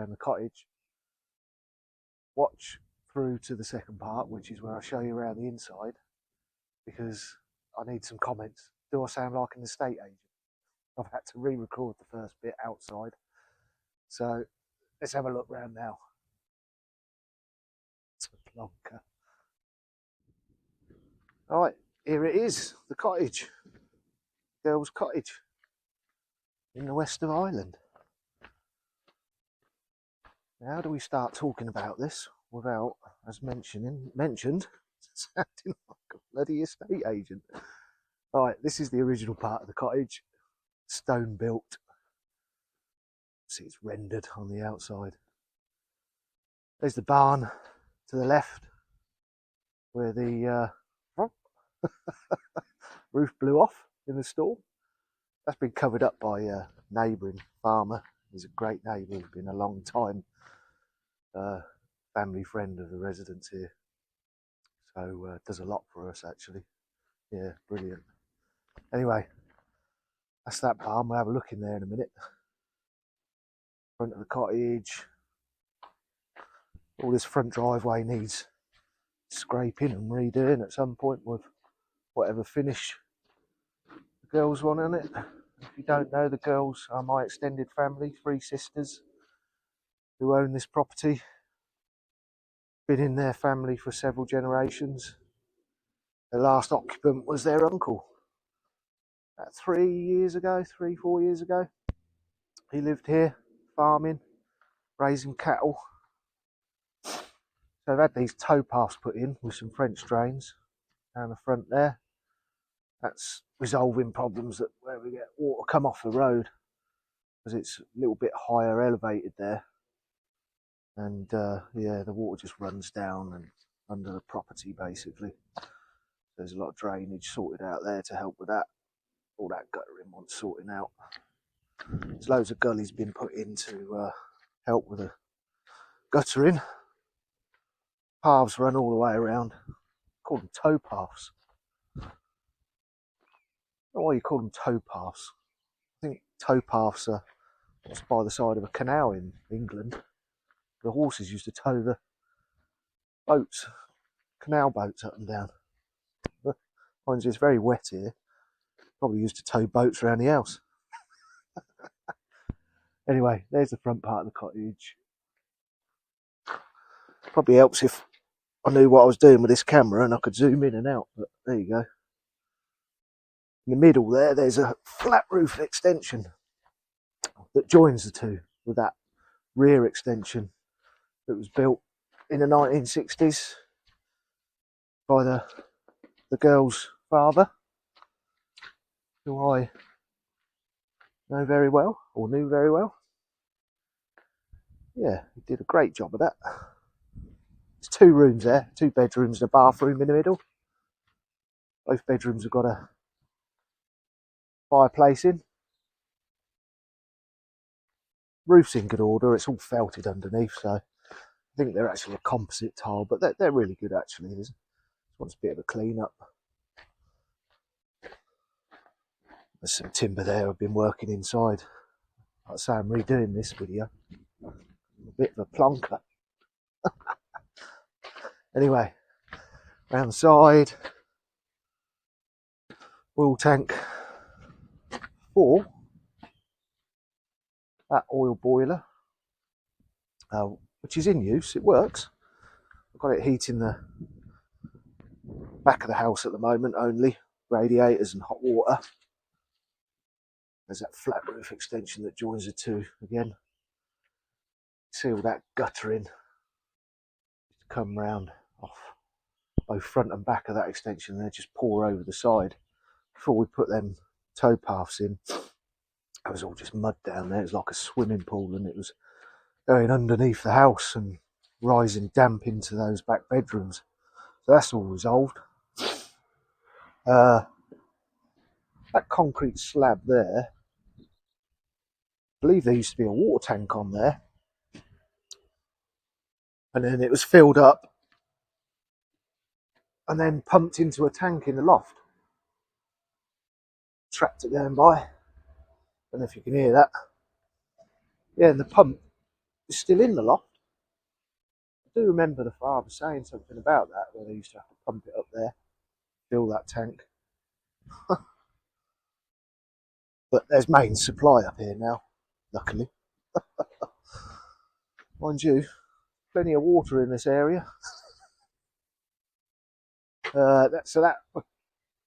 around the cottage, watch through to the second part, which is where I show you around the inside, because I need some comments. Do I sound like an estate agent? I've had to re-record the first bit outside. So let's have a look round now. It's a plonker. Right, here it is, the cottage. Girls' cottage in the west of Ireland. Now, how do we start talking about this without, as mentioned, sounding like a bloody estate agent? Right, this is the original part of the cottage, stone built. See, it's rendered on the outside. There's the barn to the left, where the roof blew off in the storm. That's been covered up by a neighbouring farmer. He's a great neighbour, he's been a long time family friend of the residents here. So does a lot for us actually. Yeah, brilliant. Anyway, that's that barn. We'll have a look in there in a minute. Front of the cottage. All this front driveway needs scraping and redoing at some point with whatever finish the girls want on it. If you don't know, the girls are my extended family, 3 sisters who own this property. Been in their family for several generations. The last occupant was their uncle. About 4 years ago. He lived here, farming, raising cattle. So they've had these towpaths put in with some French drains down the front there. That's resolving problems that where we get water come off the road, because it's a little bit higher elevated there. And yeah, the water just runs down and under the property basically. There's a lot of drainage sorted out there to help with that. All that guttering wants sorting out. There's loads of gullies been put in to help with the guttering. Paths run all the way around. Call them towpaths. I don't know why you call them towpaths. I think towpaths are what's by the side of a canal in England. The horses used to tow the boats, canal boats up and down. Mind you, it's very wet here. Probably used to tow boats around the house. Anyway, there's the front part of the cottage. Probably helps if I knew what I was doing with this camera and I could zoom in and out, but there you go. In the middle there, there's a flat roof extension that joins the two with that rear extension that was built in the 1960s by the girl's father, who I know very well, or knew very well. Yeah, he did a great job of that. There's 2 rooms there, 2 bedrooms and a bathroom in the middle. Both bedrooms have got a fireplace in. Roof's in good order, it's all felted underneath, so I think they're actually a composite tile, but they're really good actually. This wants a bit of a clean up. There's some timber there, I've been working inside. Like I say, I'm redoing this video. A bit of a plonker. Anyway, round the side, oil tank for that oil boiler, which is in use, it works. I've got it heating the back of the house at the moment only, radiators and hot water. There's that flat roof extension that joins the two again. See all that guttering come round off both front and back of that extension, and they just pour over the side. Before we put them towpaths in, it was all just mud down there. It was like a swimming pool, and it was going underneath the house and rising damp into those back bedrooms. So that's all resolved. That concrete slab there, I believe there used to be a water tank on there, and then it was filled up and then pumped into a tank in the loft. Trapped it going by. I don't know if you can hear that. Yeah, and the pump is still in the loft. I do remember the father saying something about that, where they used to have to pump it up there, fill that tank. But there's main supply up here now, luckily. Mind you, plenty of water in this area. So that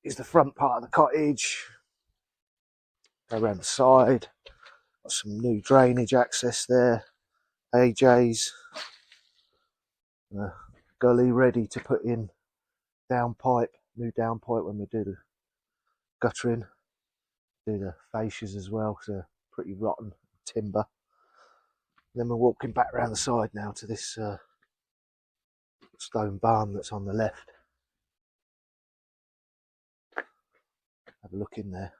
is the front part of the cottage. Go around the side. Got some new drainage access there. AJ's. Gully ready to put in downpipe, new downpipe when we do the guttering. Do the fascias as well, because they're pretty rotten timber. Then we're walking back around the side now to this stone barn that's on the left. Have a look in there.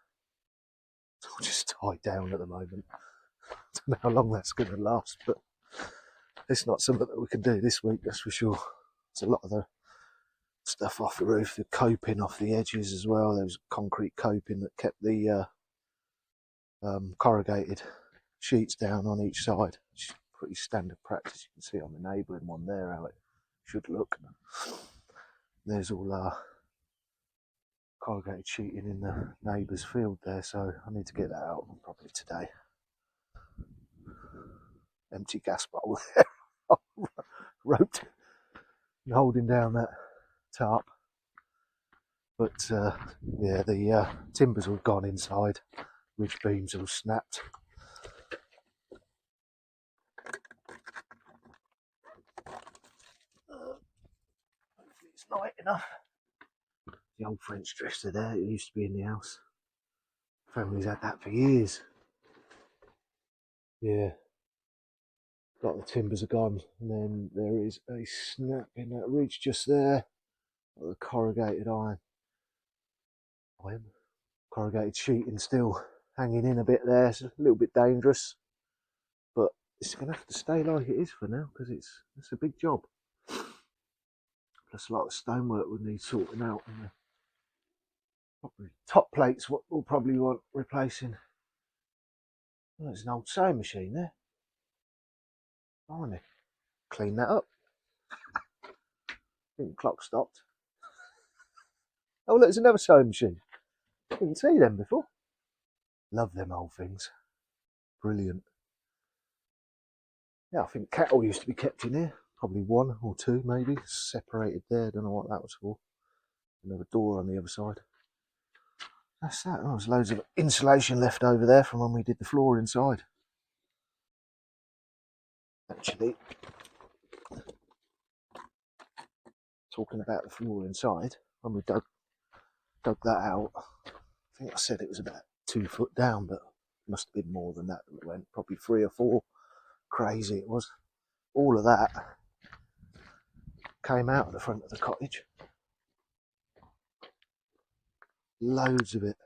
It's all just tied down at the moment. I don't know how long that's going to last, but it's not something that we can do this week, that's for sure. It's a lot of the stuff off the roof, the coping off the edges as well. There was concrete coping that kept the corrugated sheets down on each side, which is pretty standard practice. You can see on the neighbouring one there how it should look. There's all corrugated sheeting in the neighbour's field there, so I need to get that out probably today. Empty gas bottle there, roped and holding down that tarp. But yeah, the timbers all gone inside, ridge beams all snapped. Hopefully it's light enough. The old French dresser there, it used to be in the house. Family's had that for years. Yeah. A lot of the timbers are gone, and then there is a snap in that ridge just there. Got the corrugated corrugated sheeting still hanging in a bit there. It's a little bit dangerous, but it's going to have to stay like it is for now, because it's a big job. Plus a lot of stonework would need sorting out, and probably top plates what we'll probably want replacing. Oh, there's an old sewing machine there. Blimey. Clean that up. I think the clock stopped. Oh look, there's another sewing machine. Didn't see them before. Love them old things. Brilliant. Yeah, I think cattle used to be kept in here. Probably one or two maybe. Separated there. Don't know what that was for. Another door on the other side. That's that. Oh, there's loads of insulation left over there from when we did the floor inside. Actually, talking about the floor inside, when we dug that out, I think I said it was about 2 foot down, but it must have been more than that. It went probably 3 or 4. Crazy it was. All of that came out of the front of the cottage. Loads of it.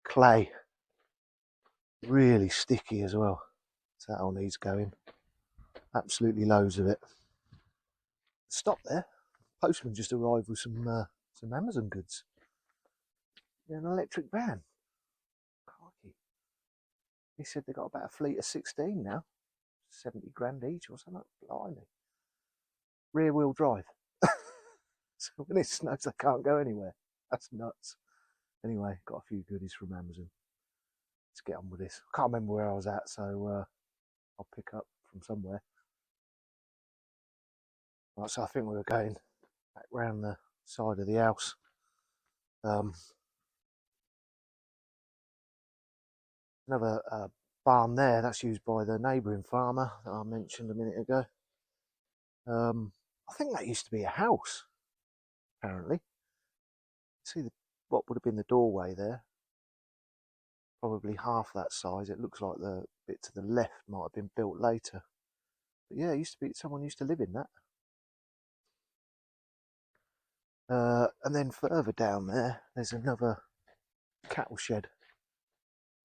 Clay. Really sticky as well. So that all needs going. Absolutely loads of it. Stop there. Postman just arrived with some Amazon goods. Yeah, an electric van. Crikey. He said they got about a fleet of 16 now. 70 grand each or something. Blimey. Rear wheel drive. So when it snows, they can't go anywhere. That's nuts. Anyway, got a few goodies from Amazon. Let's get on with this. I can't remember where I was at, so I'll pick up from somewhere. Right, so I think we were going back round the side of the house. Another barn there, that's used by the neighbouring farmer that I mentioned a minute ago. I think that used to be a house, apparently. See what would have been the doorway there? Probably half that size. It looks like the bit to the left might have been built later. But yeah, it used to be, someone used to live in that. And then further down there's another cattle shed,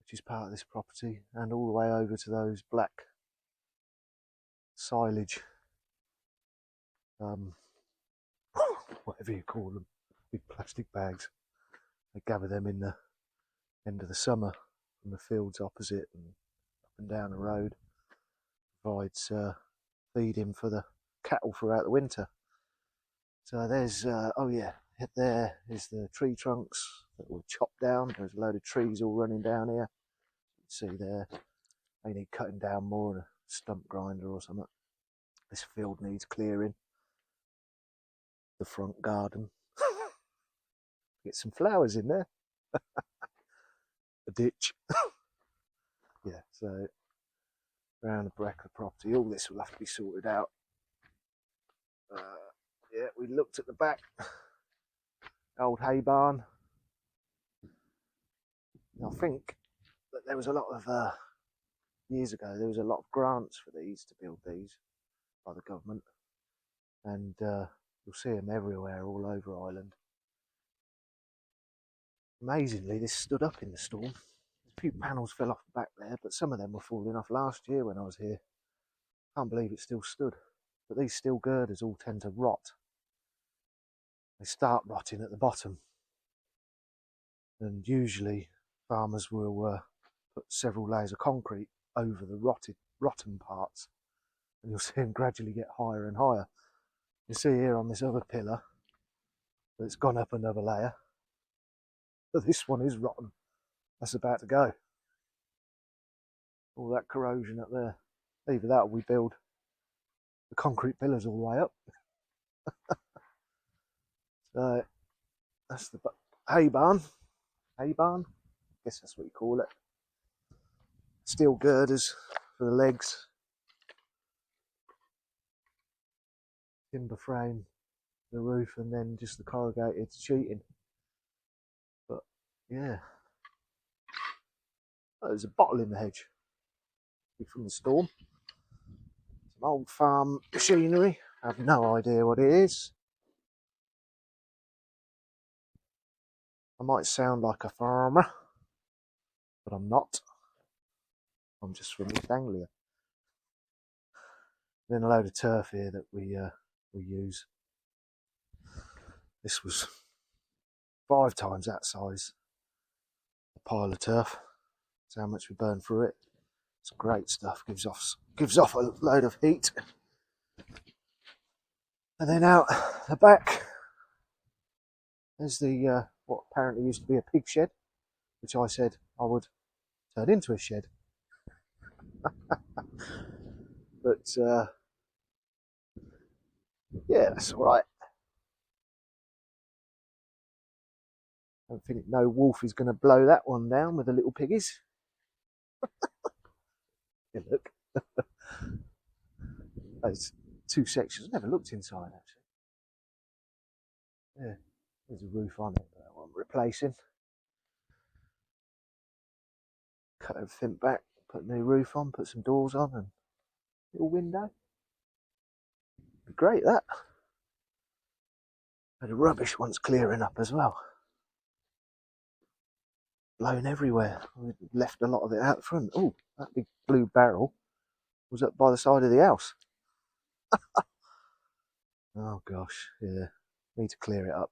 which is part of this property, and all the way over to those black silage, whatever you call them, big plastic bags. They gather them in the end of the summer from the fields opposite and up and down the road. provides feeding for the cattle throughout the winter. So there's, oh yeah, there is the tree trunks that were chopped down. There's a load of trees all running down here. You can see there, they need cutting down more than a stump grinder or something. This field needs clearing. The front garden. Get some flowers in there. A ditch. Yeah, so around the back of the property, all this will have to be sorted out. Yeah, we looked at the back, old hay barn. I think that there was a lot of, years ago, there was a lot of grants for these, to build these by the government. And you'll see them everywhere, all over Ireland. Amazingly, this stood up in the storm. A few panels fell off the back there, but some of them were falling off last year when I was here. Can't believe it still stood. But these steel girders all tend to rot. They start rotting at the bottom. And usually farmers will put several layers of concrete over the rotten parts. And you'll see them gradually get higher and higher. You see here on this other pillar that it's gone up another layer. But this one is rotten. That's about to go. All that corrosion up there. Either that or we build the concrete pillars all the way up. So that's the hay barn. Hay barn? I guess that's what you call it. Steel girders for the legs. Timber frame, the roof, and then just the corrugated sheeting. But yeah. Oh, there's a bottle in the hedge. From the storm. Some old farm machinery. I have no idea what it is. I might sound like a farmer, but I'm not. I'm just from East Anglia. Then a load of turf here that we use. This was 5 times that size. A pile of turf. That's how much we burn through it. It's great stuff. Gives off a load of heat. And then out the back, there's the what apparently used to be a pig shed, which I said I would turn into a shed. But yeah, that's all right. I don't think no wolf is going to blow that one down with the little piggies. Yeah, look. There's 2 sections. Never looked inside actually. Yeah, there's a roof on it that I'm replacing. Cut everything back, put a new roof on, put some doors on, and a little window. Be great that. And the rubbish wants clearing up as well. Blown everywhere. We left a lot of it out front. Oh, that big blue barrel was up by the side of the house. Oh gosh, yeah. Need to clear it up.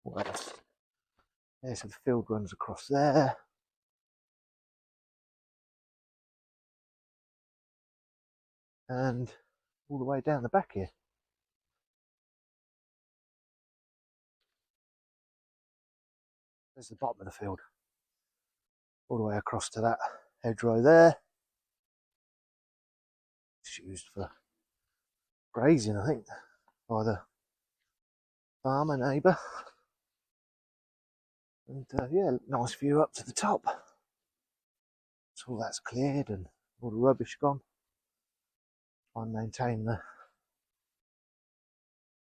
What else? Yeah, so the field runs across there. And all the way down the back here. There's the bottom of the field. All the way across to that hedgerow there. It's used for grazing, I think, by the farmer neighbour. And yeah, nice view up to the top. So all that's cleared and all the rubbish gone. Try and maintain the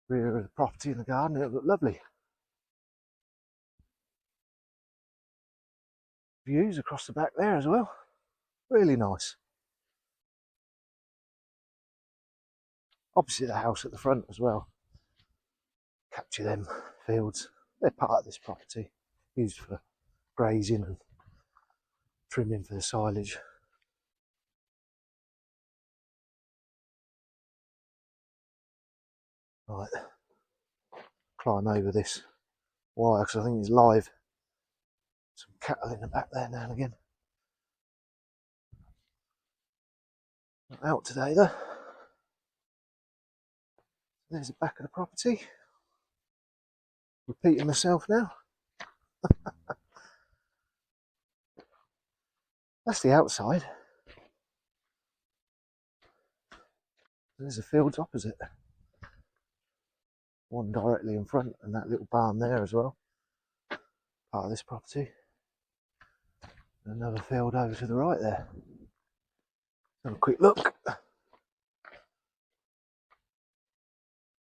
rear of the property and the garden. It'll look lovely. Views across the back there as well. Really nice. Opposite the house at the front as well. Capture them fields. They're part of this property. Used for grazing and trimming for the silage. Right. Climb over this wire because I think it's live. Some cattle in the back there now and again. Not out today though. There's the back of the property. Repeating myself now. That's the outside. There's the fields opposite. One directly in front, and that little barn there as well. Part of this property. Another field over to the right there. Have a quick look.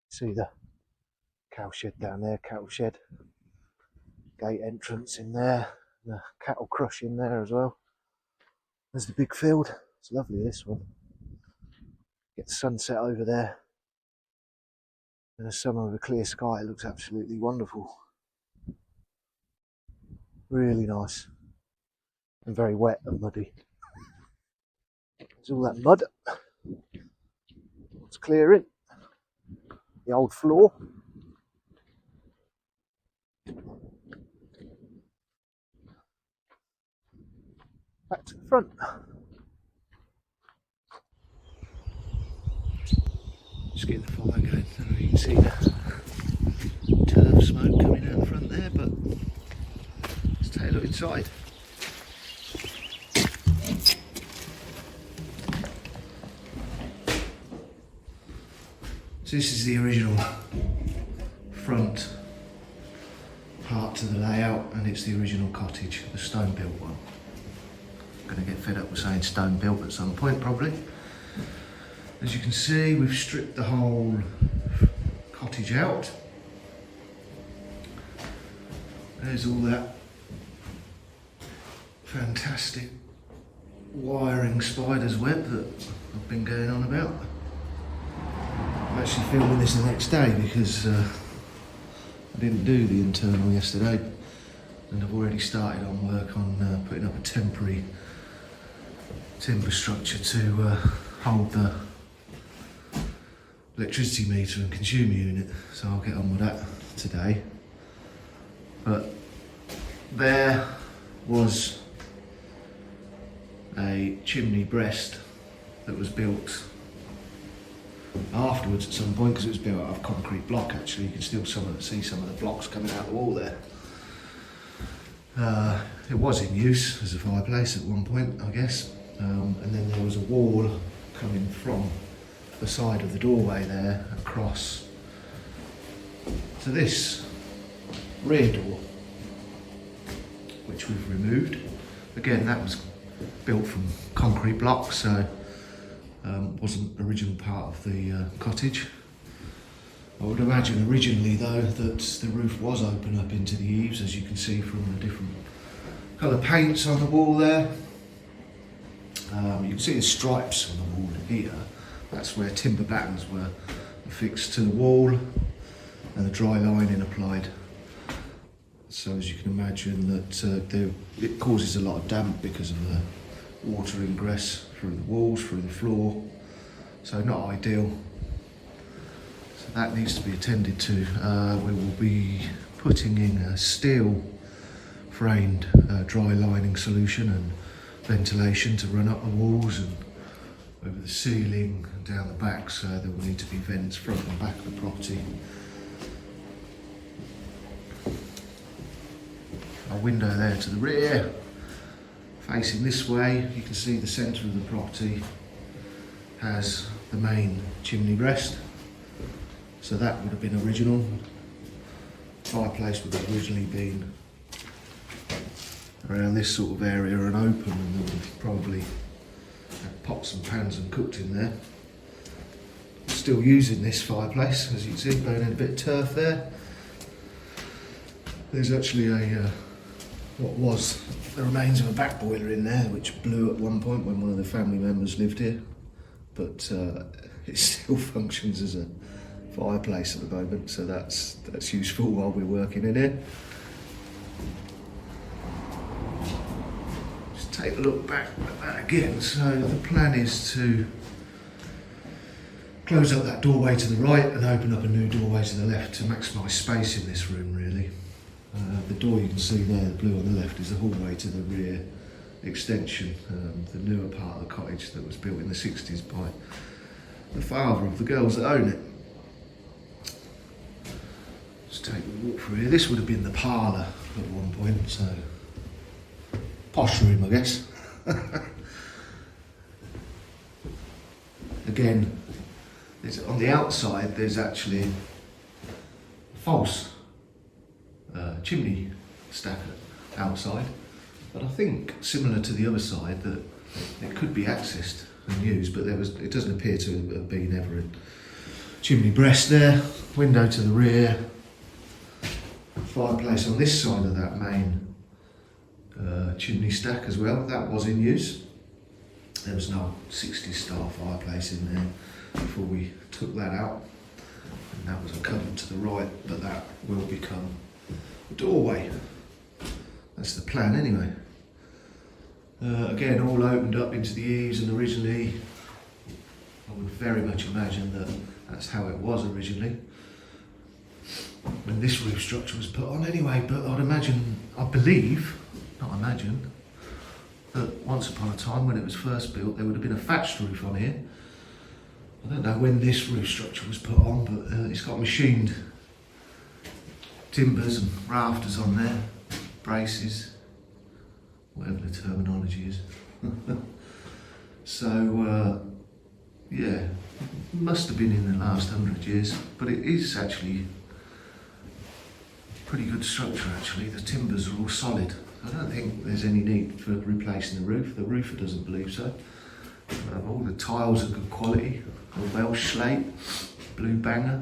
See the cow shed down there, cattle shed. Gate entrance in there. The cattle crush in there as well. There's the big field. It's lovely, this one. Get the sunset over there. In the summer with a clear sky, it looks absolutely wonderful. Really nice. And very wet and muddy. There's all that mud. It's clearing. The old floor. Back to the front. Just getting the fire going. I don't know if you can see the turf smoke coming out the front there, but let's take a look inside. So this is the original front part to the layout, and it's the original cottage, the stone built one. I'm going to get fed up with saying stone built at some point probably. As you can see, we've stripped the whole cottage out. There's all that fantastic wiring spider's web that I've been going on about. I'm actually filming this the next day because I didn't do the internal yesterday, and I've already started on work on putting up a temporary timber structure to hold the electricity meter and consumer unit, so I'll get on with that today. But there was a chimney breast that was built afterwards at some point, because it was built out of concrete block. Actually, you can still see some of the blocks coming out the wall there. It was in use as a fireplace at one point, I guess, and then there was a wall coming from the side of the doorway there across to this rear door, which we've removed. Again, that was built from concrete blocks, so wasn't original part of the cottage. I would imagine originally though that the roof was open up into the eaves, as you can see from the different colour paints on the wall there. You can see the stripes on the wall here. That's where timber battens were affixed to the wall and the dry lining applied. So as you can imagine that it causes a lot of damp because of the water ingress through the walls, through the floor. So not ideal. So that needs to be attended to. We will be putting in a steel framed dry lining solution and ventilation to run up the walls and over the ceiling and down the back, so there will need to be vents front and back of the property. A window there to the rear, facing this way. You can see the centre of the property has the main chimney breast, so that would have been original. Fireplace would have originally been around this sort of area and open, and there would have probably had pots and pans and cooked in there. Still using this fireplace, as you can see, burning a bit of turf there. There's actually what was the remains of a back boiler in there, which blew at one point when one of the family members lived here, but it still functions as a fireplace at the moment, so that's useful while we're working in here. Just take a look back at that again. So the plan is to close up that doorway to the right and open up a new doorway to the left to maximise space in this room, really. The door you can see there, the blue on the left, is the hallway to the rear extension, the newer part of the cottage that was built in the 60s by the father of the girls that own it. Just take a walk through here. This would have been the parlour at one point, so posh room, I guess. Again, on the outside there's actually a false chimney stack outside, but I think similar to the other side that it could be accessed and used, but it doesn't appear to have been ever a chimney breast there. Window to the rear, fireplace on this side of that main chimney stack as well. That was in use. There was no 60s style fireplace in there before we took that out, and that was a cupboard to the right, but that will become a doorway. That's the plan anyway. Again, all opened up into the eaves, and originally I would very much imagine that that's how it was originally when this roof structure was put on anyway, but I believe, that once upon a time when it was first built there would have been a thatched roof on here. I don't know when this roof structure was put on, but it's got machined timbers and rafters on there, braces, whatever the terminology is. So yeah, must have been in the last 100 years, but it is actually pretty good structure actually. The timbers are all solid. I don't think there's any need for replacing the roof. The roofer doesn't believe so. All the tiles are good quality. A Welsh slate, blue banger.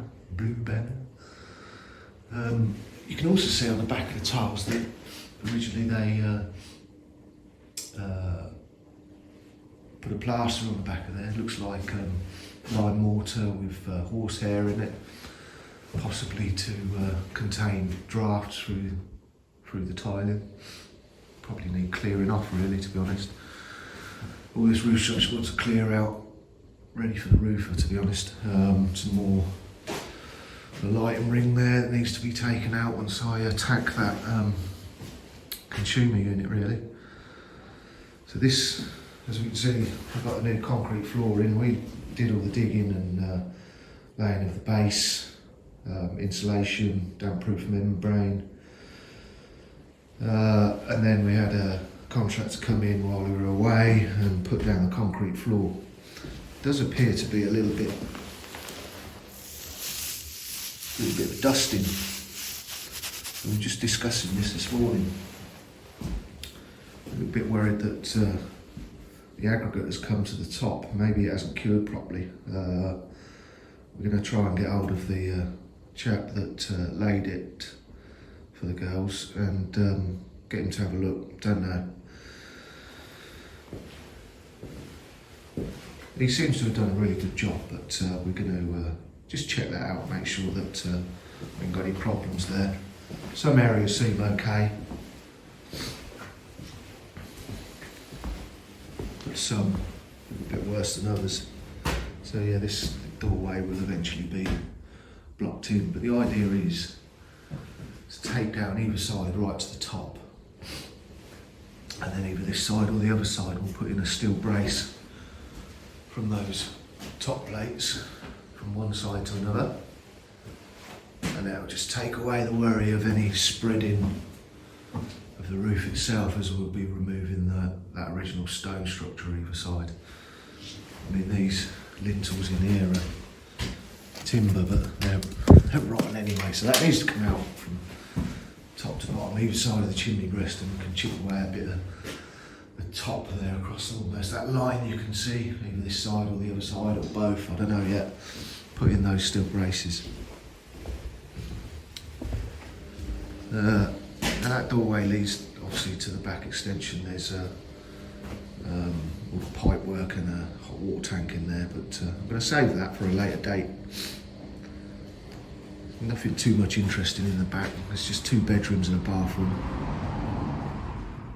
You can also see on the back of the tiles that originally they put a plaster on the back of there. It looks like lime mortar with horsehair in it, possibly to contain drafts through the tiling. Probably need clearing off really, to be honest. All this roof structure wants to clear out, ready for the roofer, to be honest. Some more the lighting ring there that needs to be taken out once I attack that consumer unit really. So this, as we can see, I've got a new concrete floor in. We did all the digging and laying of the base, insulation, damp-proof membrane, and then we had a contractor come in while we were away and put down the concrete floor. It does appear to be a little bit of dusting. We were just discussing this morning. A little bit worried that the aggregate has come to the top. Maybe it hasn't cured properly. We're going to try and get hold of the chap that laid it for the girls and get him to have a look. Don't know. He seems to have done a really good job, but we're going to just check that out, make sure that we haven't got any problems there. Some areas seem okay, but some a bit worse than others. So yeah, this doorway will eventually be blocked in, but the idea is to take down either side right to the top, and then either this side or the other side we'll put in a steel brace from those top plates from one side to another, and that'll just take away the worry of any spreading of the roof itself, as we'll be removing that original stone structure either side. I mean, these lintels in here are timber, but they're rotten anyway, so that needs to come out from top to bottom, either side of the chimney breast, and we can chip away a bit of the top there across almost that line you can see, either this side or the other side or both, I don't know yet. Put in those steel braces. And that doorway leads obviously to the back extension. There's all the pipe work and a hot water tank in there, but I'm going to save that for a later date. Nothing too much interesting in the back. There's just 2 bedrooms and a bathroom.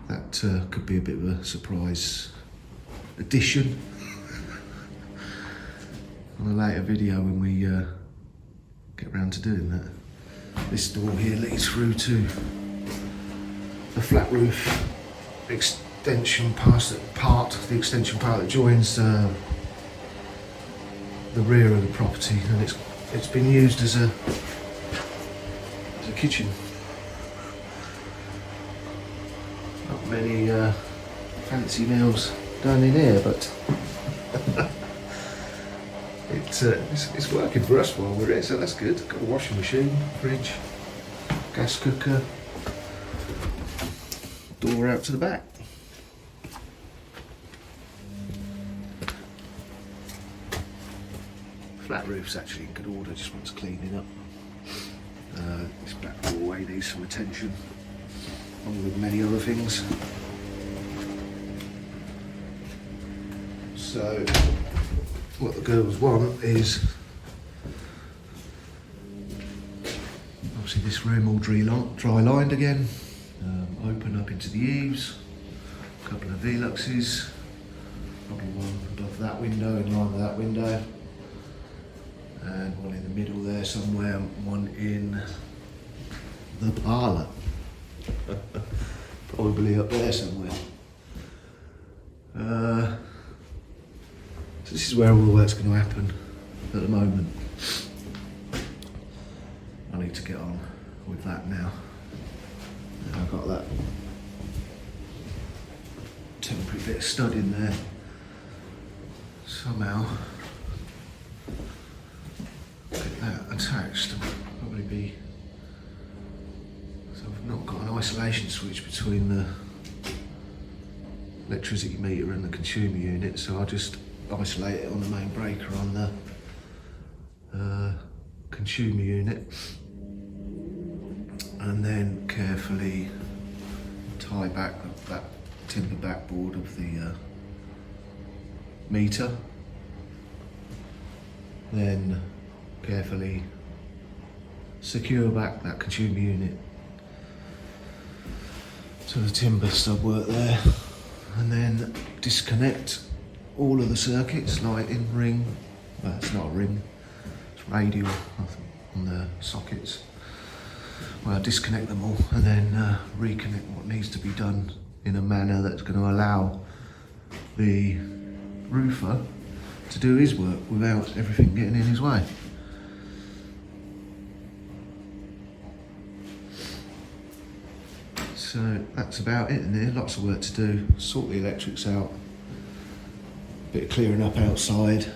That could be a bit of a surprise addition on a later video when we get around to doing that. This door here leads through to the flat roof extension part that joins the rear of the property, and it's been used as a kitchen. Not many fancy meals done in here, but it's working for us while we're here, so that's good. Got a washing machine, fridge, gas cooker, door out to the back. Flat roof's actually in good order, just wants cleaning up. This back doorway needs some attention, along with many other things. So, what the girls want is obviously this room all dry lined again, open up into the eaves, a couple of Veluxes, probably one above that window in line with that window, and one in the middle there somewhere, one in the parlour, probably up there somewhere. So this is where all the work's going to happen at the moment. I need to get on with that now. I've got that temporary bit of stud in there somehow. Get that attached. Probably be. So I've not got an isolation switch between the electricity meter and the consumer unit, so I'll just isolate it on the main breaker on the consumer unit, and then carefully tie back that timber backboard of the meter, then carefully secure back that consumer unit to the timber stub work there, and then disconnect all of the circuits, lighting, ring, well it's not a ring, it's radial on the sockets. Well, disconnect them all and then reconnect what needs to be done in a manner that's going to allow the roofer to do his work without everything getting in his way. So that's about it in there, lots of work to do, sort the electrics out, bit of clearing up outside,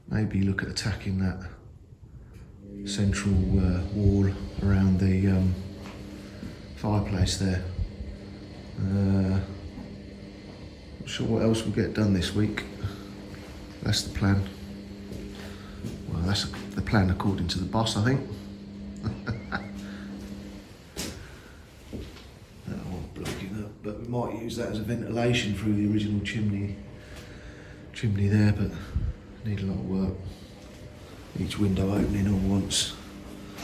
maybe look at attacking that central wall around the fireplace there. Not sure what else will get done this week. That's the plan. Well, that's the plan according to the boss, I think. That won't block it up, but we might use that as a ventilation through the original chimney there, but need a lot of work. Each window opening all once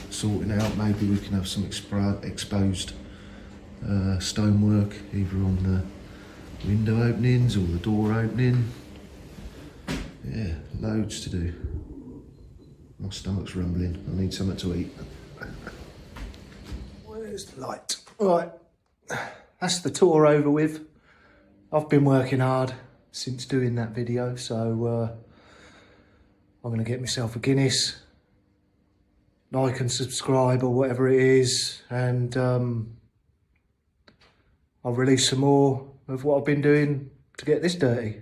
sorting out. Maybe we can have some exposed stonework either on the window openings or the door opening. Yeah, loads to do. My stomach's rumbling. I need something to eat. Where's the light? Right, that's the tour over with. I've been working hard since doing that video, so I'm going to get myself a Guinness, like and subscribe or whatever it is, and I'll release some more of what I've been doing to get this dirty.